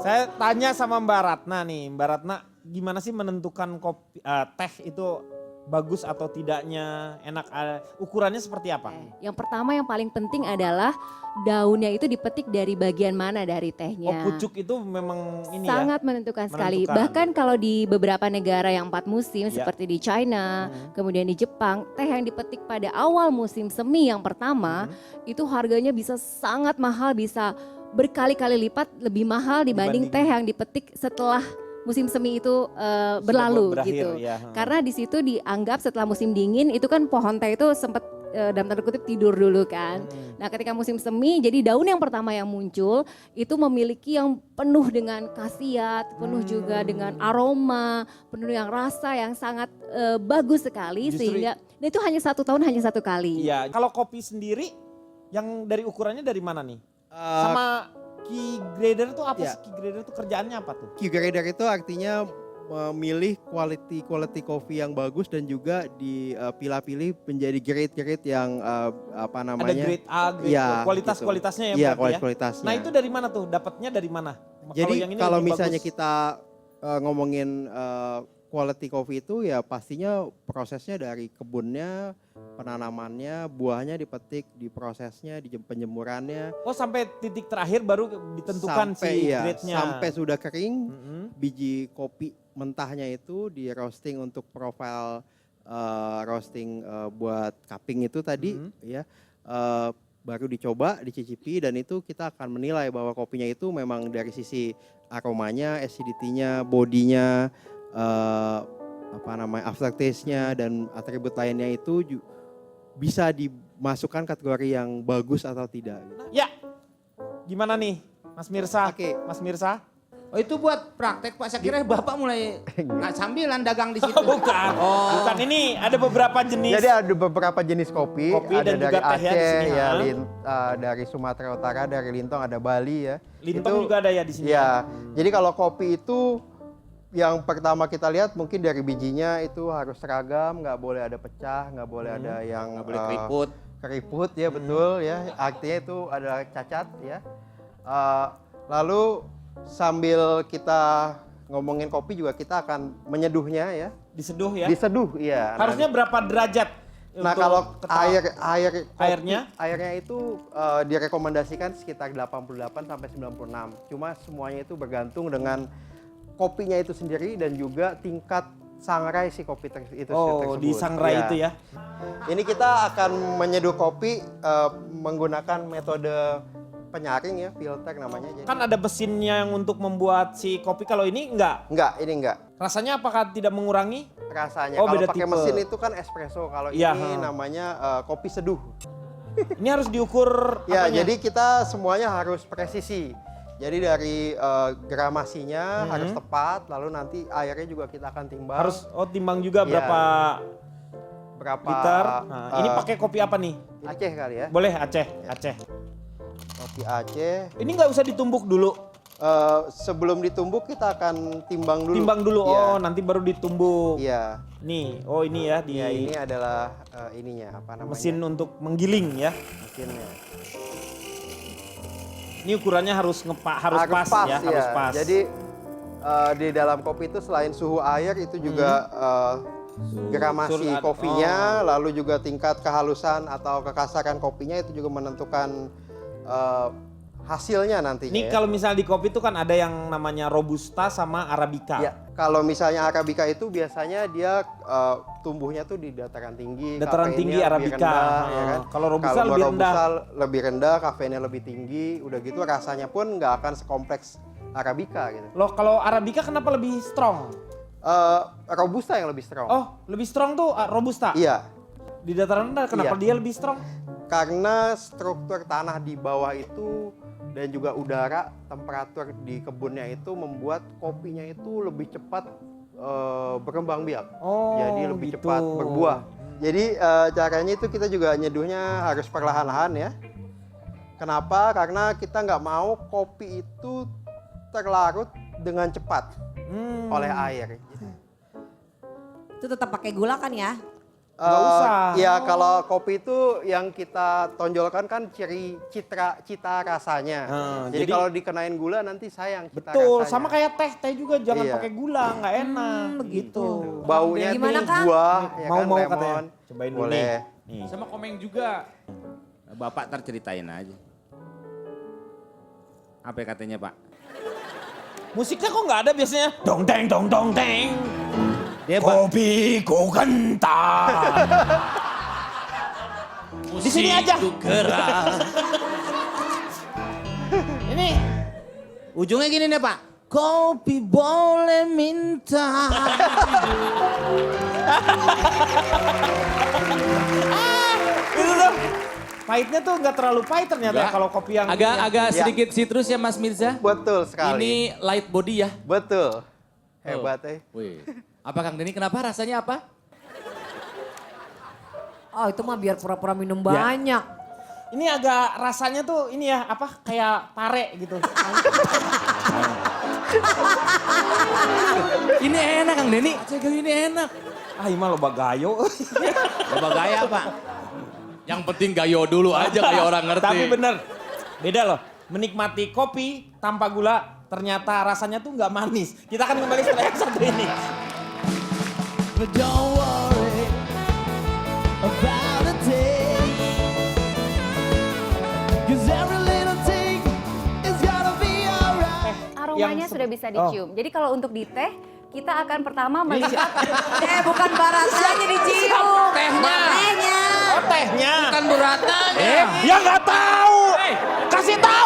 Saya tanya sama Mbak Ratna nih, Mbak Ratna gimana sih menentukan kopi, teh itu bagus atau tidaknya, enak, ukurannya seperti apa? Yang pertama yang paling penting adalah daunnya itu dipetik dari bagian mana dari Oh tehnya. pucuk itu memang ini Sangat ya? menentukan sekali. Menentukan. Bahkan kalau di beberapa negara yang 4 musim Iya. seperti di China, kemudian di Jepang, teh yang dipetik pada awal musim semi yang pertama itu harganya bisa sangat mahal, bisa berkali-kali lipat lebih mahal dibanding teh yang dipetik setelah musim semi itu berlalu berakhir, gitu. ya. Karena di situ dianggap setelah musim dingin itu kan pohon teh itu sempat dalam tanda kutip tidur dulu kan. Nah ketika musim semi jadi daun yang pertama yang muncul itu memiliki yang penuh dengan khasiat, penuh juga dengan aroma, penuh dengan rasa yang sangat bagus sekali. Justru Sehingga dan itu hanya 1 tahun hanya 1 kali. Iya, kalau kopi sendiri yang dari ukurannya dari mana nih? Sama key grader tuh apa sih? Key grader tuh kerjaannya apa tuh? Key grader itu artinya memilih quality coffee yang bagus dan juga dipilah-pilih menjadi grade-grade yang apa namanya? Ada grade A, grade ya, kualitasnya ya Iya, berarti ya? kualitasnya. Nah itu dari mana tuh? Dapatnya dari mana? Jadi yang ini kalau lebih misalnya bagus. kita ngomongin quality coffee itu ya pastinya prosesnya dari kebunnya, penanamannya, buahnya dipetik, diprosesnya, penjemurannya. Oh sampai titik terakhir baru ditentukan si grade-nya. Sampai sudah kering, biji kopi mentahnya itu di roasting untuk profil roasting buat cupping itu tadi ya. Baru dicoba, dicicipi dan itu kita akan menilai bahwa kopinya itu memang dari sisi aromanya, acidity-nya, bodinya, apa namanya aftertaste-nya dan atribut lainnya itu bisa dimasukkan kategori yang bagus atau tidak. Ya, gimana nih Mas Mirsa? Oke. Mas Mirsa? Oh itu buat praktek Pak, saya kira Bapak mulai nggak sambilan dagang di situ. Bukan, bukan ini ada beberapa jenis. Jadi ada beberapa jenis kopi ada dan dari juga teh ya di Aceh, sini, ya, ha? dari Sumatera Utara, dari Lintong, ada Bali ya. Lintong juga ada ya di sini. Ya, jadi kalau kopi itu yang pertama kita lihat mungkin dari bijinya itu harus seragam, nggak boleh ada pecah, nggak boleh ada yang Nggak boleh keriput. keriput ya betul ya, artinya itu adalah cacat ya. Lalu sambil kita ngomongin kopi juga kita akan menyeduhnya ya. Diseduh ya? Diseduh iya. Harusnya berapa derajat? Nah untuk kalau airnya? airnya itu direkomendasikan sekitar 88 sampai 96. Cuma semuanya itu bergantung dengan kopinya itu sendiri dan juga tingkat sangrai si kopi itu tersebut. Di sangrai itu ya. Ini kita akan menyeduh kopi menggunakan metode penyaring ya, filter namanya. Jadi, Kan ada mesinnya yang untuk membuat si kopi, kalau ini enggak. ini enggak. Rasanya apakah tidak mengurangi? Rasanya Oh, kalau beda pakai tipe. mesin itu kan espresso, kalau Iya, ini namanya kopi seduh. Ini harus diukur Ya, apanya? jadi kita semuanya harus presisi. Jadi dari gramasinya harus tepat, lalu nanti airnya juga kita akan timbang. Harus timbang juga Iya. berapa liter. Nah, ini pakai kopi apa nih? Aceh kali ya. Boleh Aceh, Aceh. Kopi Aceh. Ini nggak usah ditumbuk dulu. Sebelum ditumbuk kita akan timbang dulu. Timbang dulu. Iya. Oh, nanti baru ditumbuk. Iya. Nih, oh ini ya di Ya, ini adalah ininya apa namanya? mesin untuk menggiling ya. Mesinnya. Ini ukurannya harus harus pas ya, harus pas. Jadi di dalam kopi itu selain suhu air itu juga gramasi kopinya, lalu juga tingkat kehalusan atau kekasaran kopinya itu juga menentukan hasilnya nantinya. Ini ya. kalau misalnya di kopi itu kan ada yang namanya robusta sama arabica. Ya, kalau misalnya arabica itu biasanya dia tumbuhnya tuh di dataran tinggi. Dataran kafeinnya tinggi lebih arabica. rendah, ya kan? Kalau robusta Kalau lebih rendah. lebih rendah, kafeinnya lebih tinggi. Udah gitu rasanya pun nggak akan sekompleks arabica gitu. Loh, kalau arabica kenapa lebih strong? Robusta yang lebih strong. Oh, lebih strong tuh robusta. Iya, Di dataran rendah kenapa Iya. dia lebih strong? karena struktur tanah di bawah itu dan juga udara, temperatur di kebunnya itu membuat kopinya itu lebih cepat berkembang biak. Oh, Jadi lebih gitu. cepat berbuah. Jadi caranya itu kita juga nyeduhnya harus perlahan-lahan ya. Kenapa? Karena kita nggak mau kopi itu terlarut dengan cepat oleh air. Itu tetap pakai gula kan ya? Nggak usah. Ya kalau kopi itu yang kita tonjolkan kan cita rasanya. Jadi kalau dikenain gula nanti sayang cita Betul, rasanya. sama kayak teh juga jangan Iya. pakai gula, nggak enak gitu. Baunya Gimana, tuh Kang? buah, ya Mau kan, mau lemon. katanya. Cobain dulu Boleh. nih. Nih. Sama komeng juga. Bapak terceritain aja. Apa katanya Pak? Musiknya kok nggak ada biasanya? Dong deng dong dong deng. Dia Kopi ku kental. Di sini aja. Ini ujungnya gini nih Pak. Kopi boleh minta. Itu tuh. Pahitnya tuh nggak terlalu pahit ternyata ya kalau kopi yang Agak Ya. sedikit citrus ya Mas Mirza. Betul sekali. Ini light body ya. Betul. Hebat Wih. Apa Kang Denny kenapa rasanya apa? Oh itu mah biar pura-pura minum banyak. Ini agak rasanya tuh ini ya apa kayak pare gitu. Ini enak Kang Denny. Aceh ini enak. Ah ima loba gayo. Coba gaya Pak. Yang penting gayo dulu aja kayak orang ngerti. Tapi bener, beda loh. Menikmati kopi tanpa gula ternyata rasanya tuh nggak manis. Kita akan kembali setelah yang satu ini. But don't worry about a thing, 'cause every little thing is gonna be alright. Aromanya Yang sudah bisa dicium. Jadi kalau untuk di teh, kita akan pertama melihat Bukan baratanya dicium. Tehnya. Tehnya. Oh tehnya. Bukan beratnya. Ya nggak tahu. Kasih tahu.